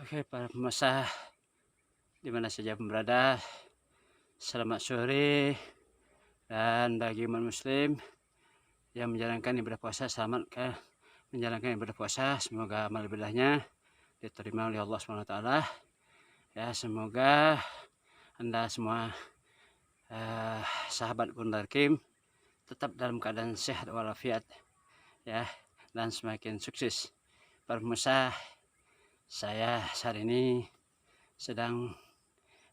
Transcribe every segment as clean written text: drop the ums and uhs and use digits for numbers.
Oke, para pemirsa di mana saja berada, selamat sore. Dan bagi umat muslim yang menjalankan ibadah puasa, selamat menjalankan ibadah puasa. Semoga amal ibadahnya diterima oleh Allah SWT. Ya, semoga Anda semua sahabat Gundarkim tetap dalam keadaan sehat walafiat, ya, dan semakin sukses. Para pemirsa, saya saat ini sedang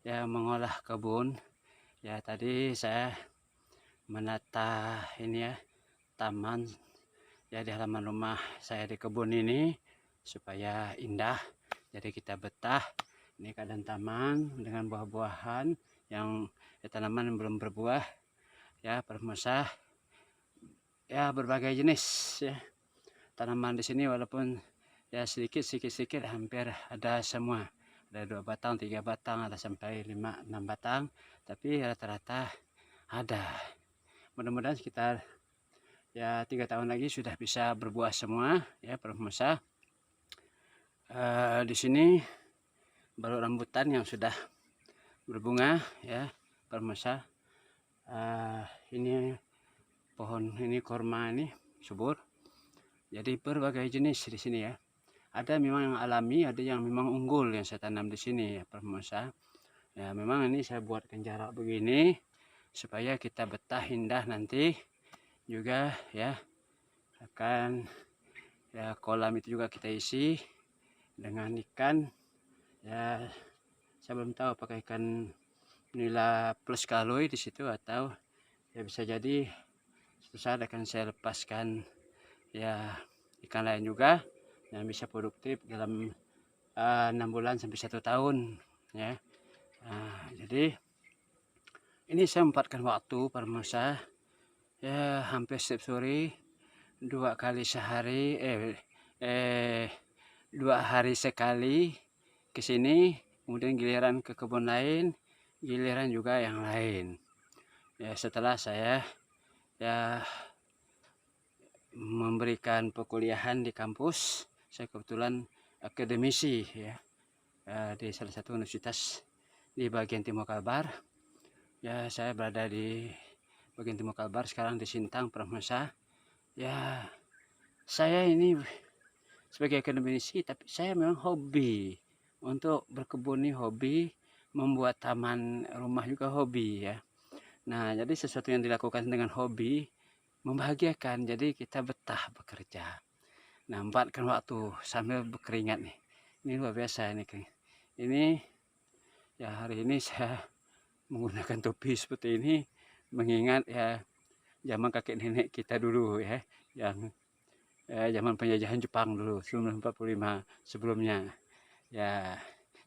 mengolah kebun. Ya, tadi saya menata ini ya, taman ya di halaman rumah saya di kebun ini supaya indah. Jadi kita betah ini keadaan taman dengan buah-buahan yang tanaman yang belum berbuah ya, pemirsa. Ya, berbagai jenis ya tanaman di sini, walaupun ya sedikit hampir ada semua. Ada 2 batang, 3 batang, ada sampai 5, 6 batang, tapi rata-rata ada. Mudah-mudahan sekitar ya 3 tahun lagi sudah bisa berbuah semua ya, pemirsa. Di sini baru rambutan yang sudah berbunga ya, pemirsa. Ini pohon ini korma ini subur. Jadi berbagai jenis di sini ya. Ada memang yang alami, ada yang memang unggul yang saya tanam di sini ya, pemirsa. Ya, memang ini saya buatkan jarak begini supaya kita betah indah. Nanti juga ya akan ya kolam itu juga kita isi dengan ikan ya. Saya belum tahu apakah ikan nila plus kaloi di situ, atau ya bisa jadi suatu saat akan saya lepaskan ya ikan lain juga yang bisa produktif dalam 6 bulan sampai 1 tahun ya. Jadi ini saya memanfaatkan waktu pemirsa ya, hampir setiap sore 2 kali sehari 2 hari sekali ke sini, kemudian giliran ke kebun lain, giliran juga yang lain ya. Setelah saya ya memberikan perkuliahan di kampus, saya kebetulan akademisi ya di salah satu universitas di bagian Timur Kalbar ya. Saya berada di bagian Timur Kalbar sekarang di Sintang, pemirsa ya. Saya ini sebagai akademisi, tapi saya memang hobi untuk berkebun, ini hobi, membuat taman rumah juga hobi ya. Nah, jadi sesuatu yang dilakukan dengan hobi membahagiakan, jadi kita betah bekerja. Nah, manfaatkan waktu sambil berkeringat nih. Ini luar biasa ini. Ini ya, hari ini saya menggunakan topi seperti ini mengingat ya zaman kakek nenek kita dulu ya, yang zaman penjajahan Jepang dulu 1945 sebelumnya ya.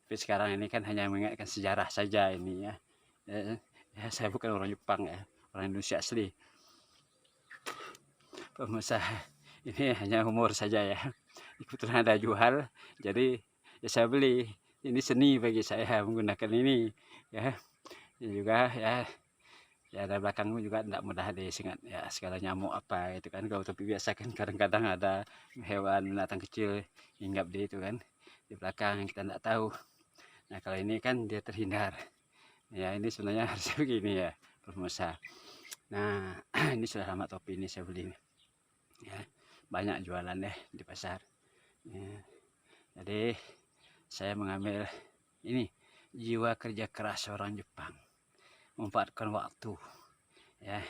Tapi sekarang ini kan hanya mengingatkan sejarah saja ini ya. Ya, saya bukan orang Jepang ya, orang Indonesia asli. Pemirsa, ini hanya humor saja ya. Kebetulan ada jual, jadi ya saya beli. Ini seni bagi saya menggunakan ini ya. Ini juga ya, ya ada belakangmu juga tidak mudah disengat ya, segala nyamuk apa itu kan. Kalau topi biasa kan kadang-kadang ada hewan binatang kecil hinggap di itu kan, di belakang yang kita tidak tahu. Nah, kalau ini kan dia terhindar ya. Ini sebenarnya harus begini ya, pemirsa. Nah, ini sudah lama topi ini saya beli ya, banyak jualan deh di pasar ya. Jadi saya mengambil ini jiwa kerja keras orang Jepang, memanfaatkan waktu ya.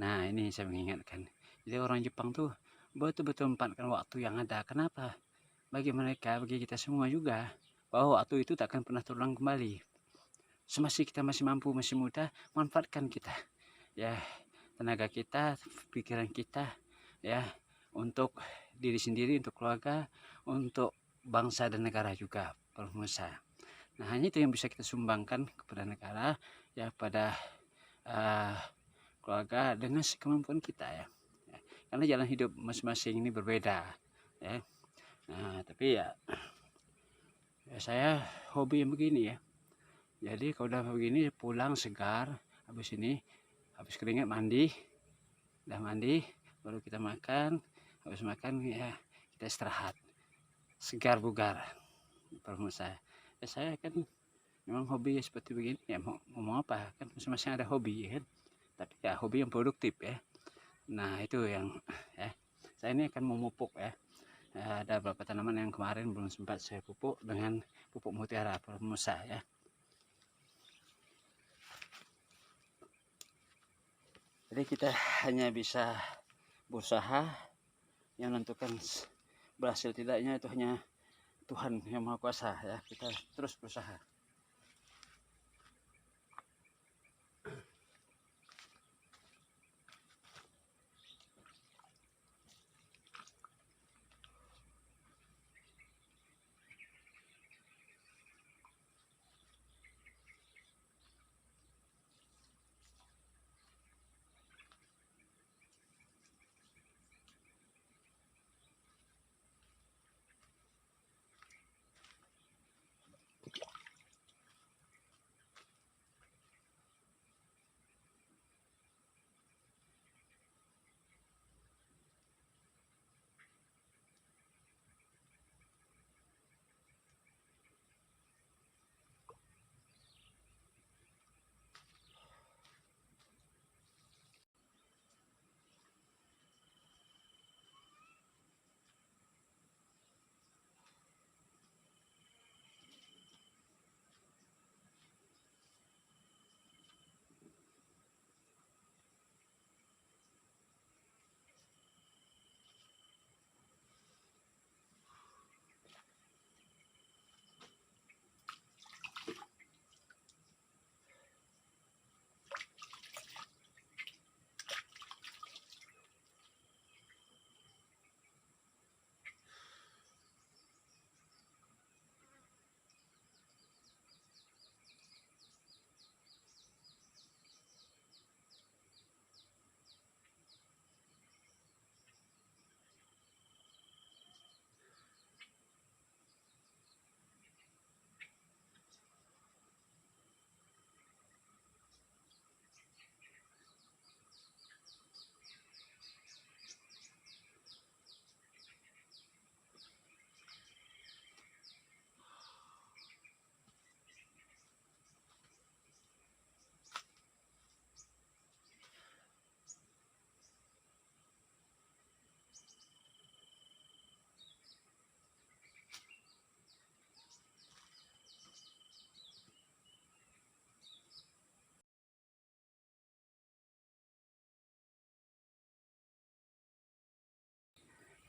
Nah, ini saya mengingatkan, jadi orang Jepang tuh betul-betul memanfaatkan waktu yang ada. Kenapa? Bagi mereka, bagi kita semua juga, bahwa waktu itu tak akan pernah terulang kembali. Semasa kita masih mampu, masih muda, manfaatkan kita ya, tenaga kita, pikiran kita ya, untuk diri sendiri, untuk keluarga, untuk bangsa dan negara juga, pemirsa. Nah, hanya itu yang bisa kita sumbangkan kepada negara ya, pada keluarga dengan kemampuan kita ya. Karena jalan hidup masing-masing ini berbeda ya. Nah, tapi ya saya hobi yang begini ya. Jadi kalau udah begini pulang segar, habis ini habis keringat mandi, udah mandi baru kita makan. Habis makan ya kita istirahat, segar bugar pemirsa. Saya kan memang hobi seperti begini ya, mau ngomong apa kan, masing-masing ada hobi ya kan, tapi ya hobi yang produktif ya. Nah itu yang ya, saya ini akan memupuk ya. Ada beberapa tanaman yang kemarin belum sempat saya pupuk dengan pupuk mutiara pemirsa ya. Jadi kita hanya bisa berusaha, yang menentukan berhasil tidaknya itu hanya Tuhan yang Maha Kuasa ya. Kita terus berusaha.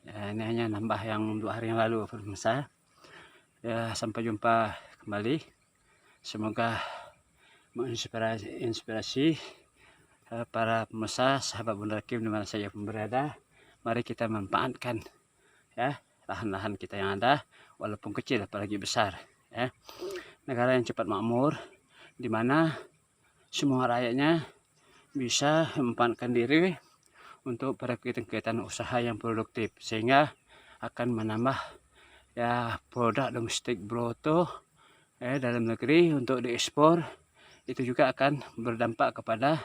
Ya, ini hanya nambah yang 2 hari yang lalu pemirsa. Ya, sampai jumpa kembali. Semoga menginspirasi para pemirsa, sahabat Bunda Kim di mana saja pun berada. Mari kita manfaatkan ya lahan-lahan kita yang ada, walaupun kecil apalagi besar ya. Negara yang cepat makmur, di mana semua rakyatnya bisa memanfaatkan diri untuk pada kegiatan usaha yang produktif, sehingga akan menambah ya produk domestik bruto dalam negeri untuk diekspor. Itu juga akan berdampak kepada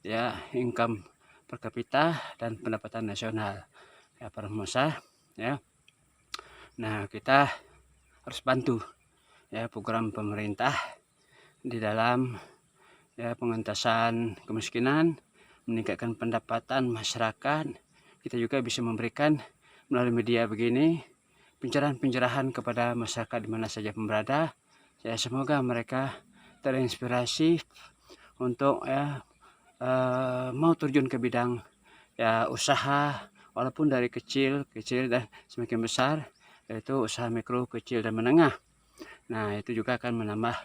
ya income per kapita dan pendapatan nasional ya para pengusaha ya. Nah kita harus bantu ya program pemerintah di dalam ya pengentasan kemiskinan, meningkatkan pendapatan masyarakat. Kita juga bisa memberikan melalui media begini pencerahan-pencerahan kepada masyarakat di mana saja berada. Ya semoga mereka terinspirasi untuk ya mau terjun ke bidang ya usaha, walaupun dari kecil dan semakin besar, yaitu usaha mikro, kecil dan menengah. Nah itu juga akan menambah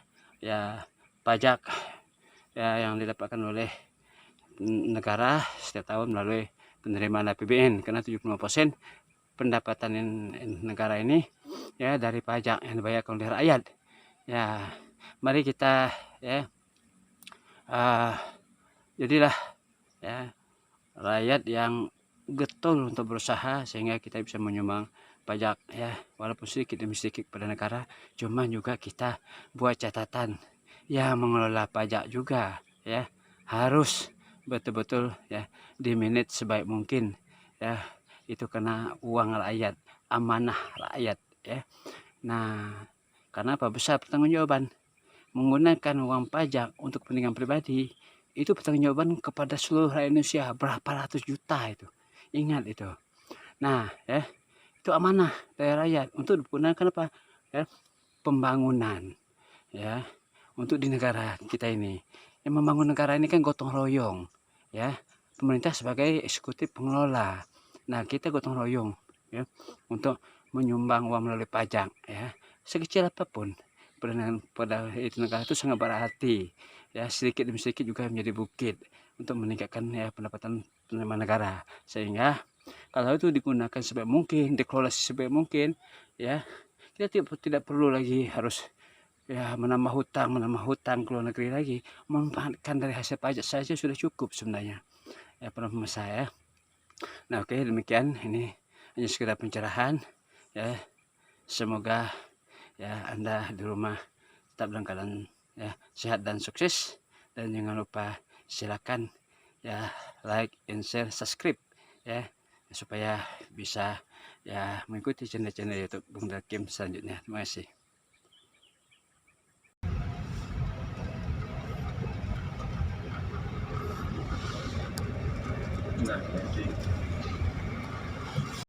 ya pajak ya yang didapatkan oleh negara setiap tahun melalui penerimaan APBN, karena 75% pendapatan negara ini ya dari pajak yang dibayarkan oleh rakyat. Ya mari kita ya jadilah ya rakyat yang getol untuk berusaha, sehingga kita bisa menyumbang pajak ya walaupun sedikit demi sedikit pada negara. Cuma juga kita buat catatan ya, mengelola pajak juga ya harus betul-betul ya dimanage sebaik mungkin ya, itu kena uang rakyat, amanah rakyat ya. Nah Karena apa? Besar pertanggungjawaban. Menggunakan uang pajak untuk kepentingan pribadi, itu pertanggungjawaban kepada seluruh rakyat Indonesia, berapa ratus juta itu. Ingat itu. Nah, ya, itu amanah dari rakyat untuk digunakan apa? Ya, pembangunan, ya, untuk di negara kita ini. Yang membangun negara ini kan gotong royong, ya. Pemerintah sebagai eksekutif pengelola. Nah, kita gotong royong, ya, untuk menyumbang uang melalui pajak, ya, sekecil apapun. Pada itu negara itu sangat berarti, ya, sedikit demi sedikit juga menjadi bukit untuk meningkatkan ya pendapatan penerimaan negara. Sehingga kalau itu digunakan sebaik mungkin, dikelola sebaik mungkin, ya, kita tidak perlu lagi harus ya menambah hutang ke luar negeri lagi. Memanfaatkan dari hasil pajak saja sudah cukup sebenarnya, ya pendapat saya. Nah, oke, demikian, ini hanya sekedar pencerahan, ya. Semoga ya Anda di rumah tetap dalam keadaan ya sehat dan sukses, dan jangan lupa silakan ya like and share, subscribe, ya, supaya bisa ya mengikuti channel-channel YouTube Bung Dakim selanjutnya. Terima kasih. Nah,